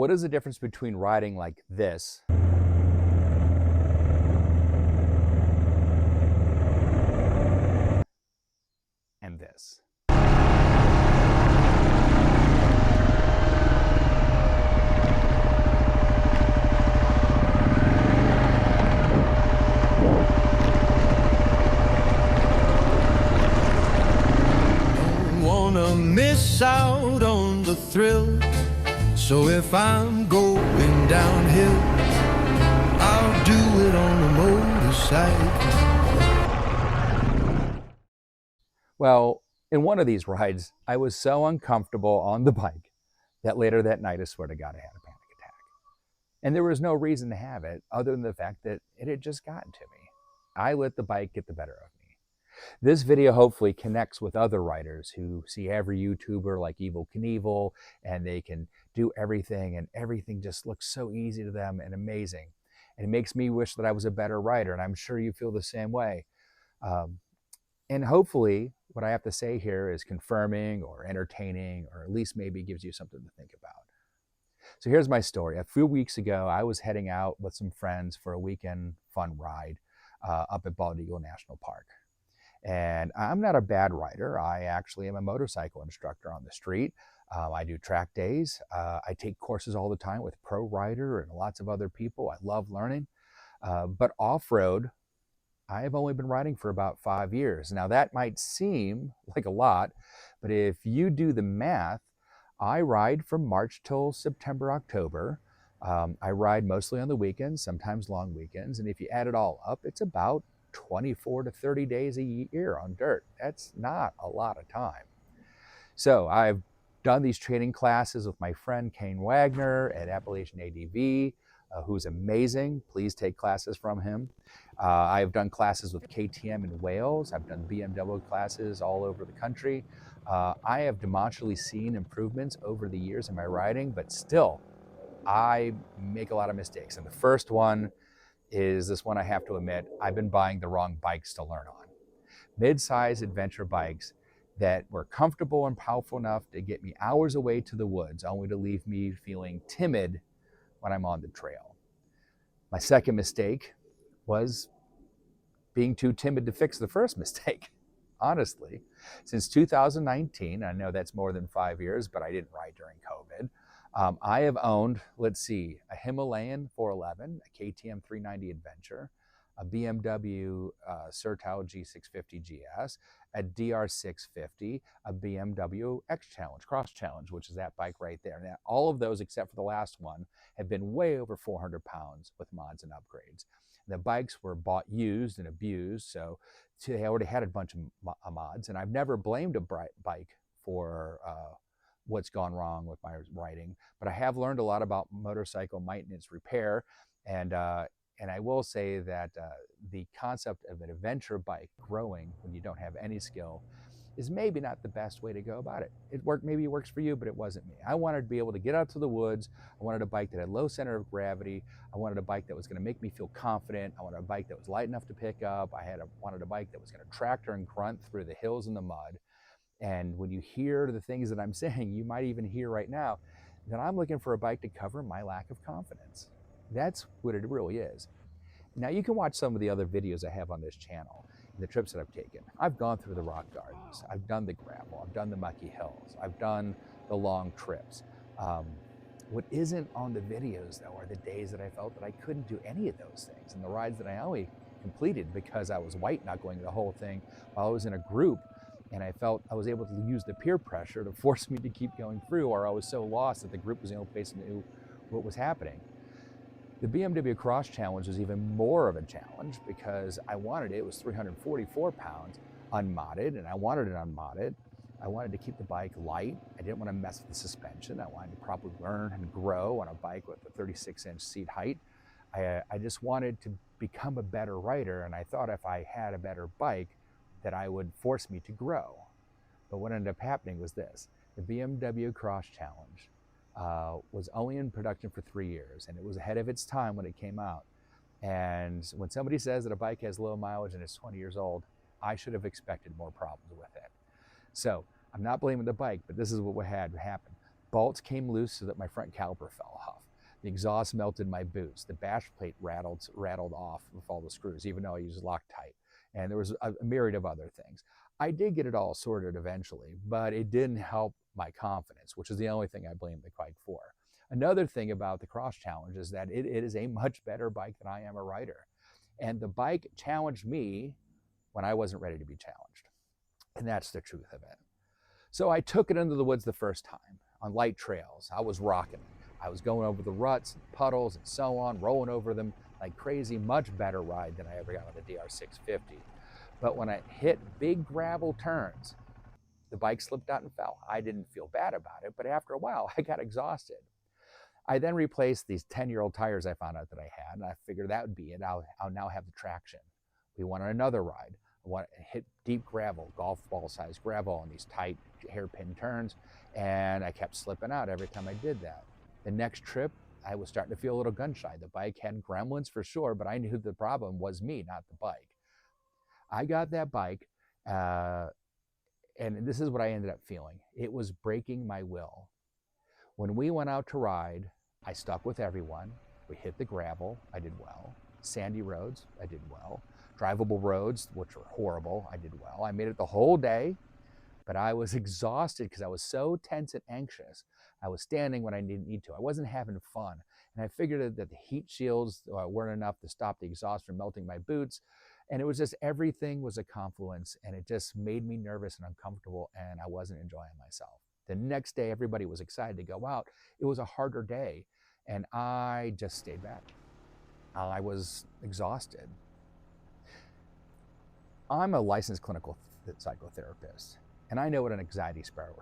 What is the difference between riding like this and this? Don't wanna miss out on the thrill. So if I'm going downhill, I'll do it on a motorcycle. Well, in one of these rides, I was so uncomfortable on the bike that later that night, I swear to God, I had a panic attack. And there was no reason to have it other than the fact that it had just gotten to me. I let the bike get the better of me. This video hopefully connects with other riders who see every YouTuber like Evel Knievel, and they can do everything, and everything just looks so easy to them and amazing. And it makes me wish that I was a better rider, and I'm sure you feel the same way. And hopefully what I have to say here is confirming or entertaining, or at least maybe gives you something to think about. So here's my story. A few weeks ago, I was heading out with some friends for a weekend fun ride up at Bald Eagle National Park. And I'm not a bad rider. I actually am a motorcycle instructor on the street. I do track days. I take courses all the time with Pro Rider and lots of other people. I love learning. But off-road, I have only been riding for about 5 years. Now that might seem like a lot, but if you do the math, I ride from March till September, October. I ride mostly on the weekends, sometimes long weekends. And if you add it all up, it's about 24 to 30 days a year on dirt. That's not a lot of time. So I've done these training classes with my friend Kane Wagner at Appalachian ADV, who's amazing. Please take classes from him. I've done classes with KTM in Wales. I've done BMW classes all over the country. I have demonstrably seen improvements over the years in my riding, but still, I make a lot of mistakes. And the first one is this one I have to admit, I've been buying the wrong bikes to learn on. Mid-size adventure bikes that were comfortable and powerful enough to get me hours away to the woods, only to leave me feeling timid when I'm on the trail. My second mistake was being too timid to fix the first mistake. Honestly, since 2019, I know that's more than 5 years, but I didn't ride during COVID. I have owned, let's see, a Himalayan 411, a KTM 390 Adventure, a BMW Sertile G650 GS, a DR650, a BMW X Challenge, Cross Challenge, which is that bike right there. Now, all of those, except for the last one, have been way over 400 pounds with mods and upgrades. The bikes were bought used and abused, so they already had a bunch of mods, and I've never blamed a bike for what's gone wrong with my riding, but I have learned a lot about motorcycle maintenance repair, and I will say that the concept of an adventure bike growing when you don't have any skill is maybe not the best way to go about it. Maybe it works for you, but it wasn't me. I wanted to be able to get out to the woods. I wanted a bike that had low center of gravity. I wanted a bike that was going to make me feel confident. I wanted a bike that was light enough to pick up. Wanted a bike that was going to tractor and grunt through the hills and the mud. And when you hear the things that I'm saying, you might even hear right now that I'm looking for a bike to cover my lack of confidence. That's what it really is. Now you can watch some of the other videos I have on this channel, the trips that I've taken. I've gone through the rock gardens, I've done the gravel, I've done the mucky hills, I've done the long trips. What isn't on the videos though are the days that I felt that I couldn't do any of those things, and the rides that I only completed because I was white knuckling the whole thing while I was in a group, and I felt I was able to use the peer pressure to force me to keep going through, or I was so lost that the group was the only place that knew what was happening. The BMW Cross Challenge was even more of a challenge because it was 344 pounds unmodded, and I wanted it unmodded. I wanted to keep the bike light. I didn't want to mess with the suspension. I wanted to probably learn and grow on a bike with a 36-inch seat height. I just wanted to become a better rider, and I thought if I had a better bike that I would force me to grow. But what ended up happening was this. The BMW Cross Challenge was only in production for 3 years, and it was ahead of its time when it came out. And when somebody says that a bike has low mileage and it's 20 years old, I should have expected more problems with it. So I'm not blaming the bike, but this is what had happened. Bolts came loose so that my front caliper fell off. The exhaust melted my boots. The bash plate rattled off with all the screws, even though I used Loctite. And there was a myriad of other things. I did get it all sorted eventually, but it didn't help my confidence, which is the only thing I blame the bike for. Another thing about the Cross Challenge is that it is a much better bike than I am a rider. And the bike challenged me when I wasn't ready to be challenged. And that's the truth of it. So I took it into the woods the first time on light trails. I was rocking it. I was going over the ruts and puddles and so on, rolling over them like crazy, much better ride than I ever got on the DR650. But when I hit big gravel turns, the bike slipped out and fell. I didn't feel bad about it, but after a while, I got exhausted. I then replaced these 10-year-old tires I found out that I had, and I figured that would be it. I'll now have the traction. We went on another ride. I want to hit deep gravel, golf ball sized gravel on these tight hairpin turns, and I kept slipping out every time I did that. The next trip, I was starting to feel a little gun shy. The bike had gremlins for sure, but I knew the problem was me, not the bike. I got that bike, and this is what I ended up feeling. It was breaking my will. When we went out to ride, I stuck with everyone. We hit the gravel, I did well. Sandy roads, I did well. Drivable roads, which were horrible, I did well. I made it the whole day, but I was exhausted because I was so tense and anxious. I was standing when I didn't need to. I wasn't having fun. And I figured that the heat shields weren't enough to stop the exhaust from melting my boots. And it was just, everything was a confluence, and it just made me nervous and uncomfortable, and I wasn't enjoying myself. The next day, everybody was excited to go out. It was a harder day, and I just stayed back. I was exhausted. I'm a licensed clinical psychotherapist, and I know what an anxiety spiral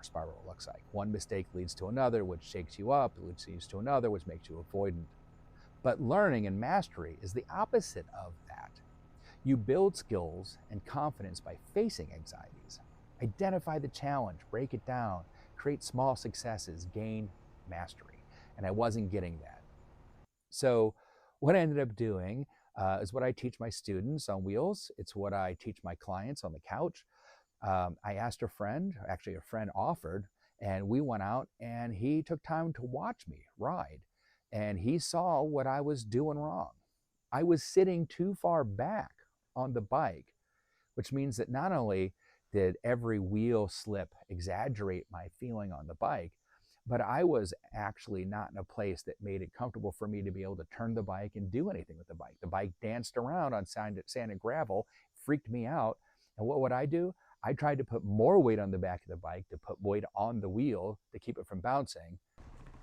looks like. One mistake leads to another, which shakes you up, which leads to another, which makes you avoidant. But learning and mastery is the opposite of that. You build skills and confidence by facing anxieties. Identify the challenge, break it down, create small successes, gain mastery. And I wasn't getting that. So what I ended up doing is what I teach my students on wheels. It's what I teach my clients on the couch. I asked a friend, actually a friend offered, and we went out and he took time to watch me ride. And he saw what I was doing wrong. I was sitting too far back on the bike, which means that not only did every wheel slip exaggerate my feeling on the bike, but I was actually not in a place that made it comfortable for me to be able to turn the bike and do anything with the bike. The bike danced around on sand and gravel, freaked me out. And what would I do? I tried to put more weight on the back of the bike, to put weight on the wheel to keep it from bouncing.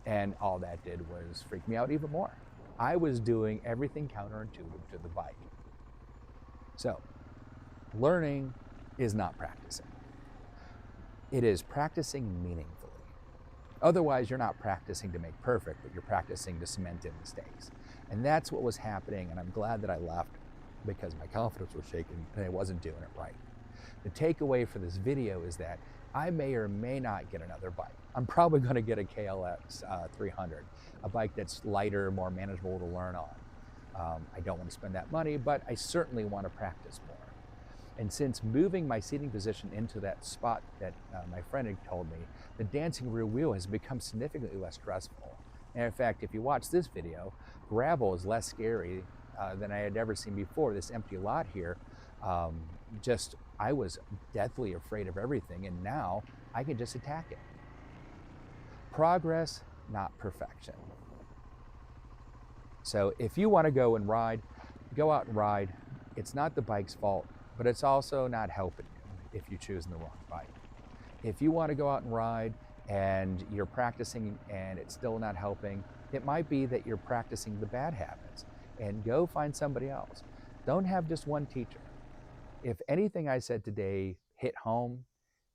And all that did was freak me out even more. I was doing everything counterintuitive to the bike. So, learning is not practicing. It is practicing meaningfully. Otherwise, you're not practicing to make perfect, but you're practicing to cement in mistakes. And that's what was happening, and I'm glad that I left because my confidence was shaken and I wasn't doing it right. The takeaway for this video is that I may or may not get another bike. I'm probably going to get a KLX 300, a bike that's lighter, more manageable to learn on. I don't want to spend that money, but I certainly want to practice more. And since moving my seating position into that spot that my friend had told me, the dancing rear wheel has become significantly less stressful. And in fact, if you watch this video, gravel is less scary than I had ever seen before. This empty lot here, I was deathly afraid of everything, and now I can just attack it. Progress, not perfection. So if you want to go and ride, go out and ride. It's not the bike's fault, but it's also not helping you if you choose the wrong bike. If you want to go out and ride and you're practicing and it's still not helping, it might be that you're practicing the bad habits, and go find somebody else. Don't have just one teacher. If anything I said today hit home,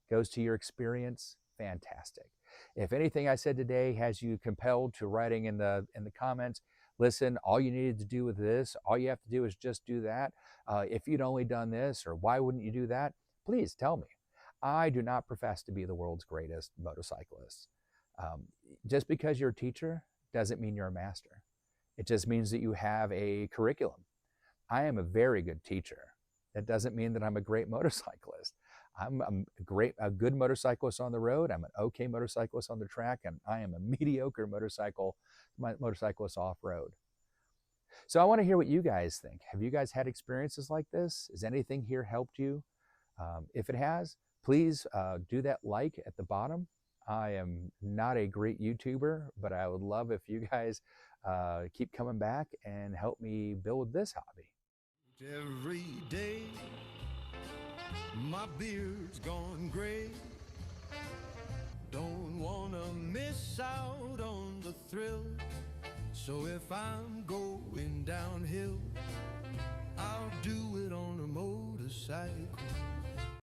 goes to your experience, fantastic. If anything I said today has you compelled to writing in the comments, listen, all you needed to do with this, all you have to do is just do that. If you'd only done this, or why wouldn't you do that? Please tell me. I do not profess to be the world's greatest motorcyclist. Just because you're a teacher doesn't mean you're a master. It just means that you have a curriculum. I am a very good teacher. That doesn't mean that I'm a great motorcyclist. I'm a good motorcyclist on the road. I'm an okay motorcyclist on the track, and I am a mediocre motorcyclist off road. So I want to hear what you guys think. Have you guys had experiences like this? Has anything here helped you? If it has, please do that like at the bottom. I am not a great YouTuber, but I would love if you guys keep coming back and help me build this hobby. Every day, my beard's gone gray. Don't wanna miss out on the thrill. So if I'm going downhill, I'll do it on a motorcycle.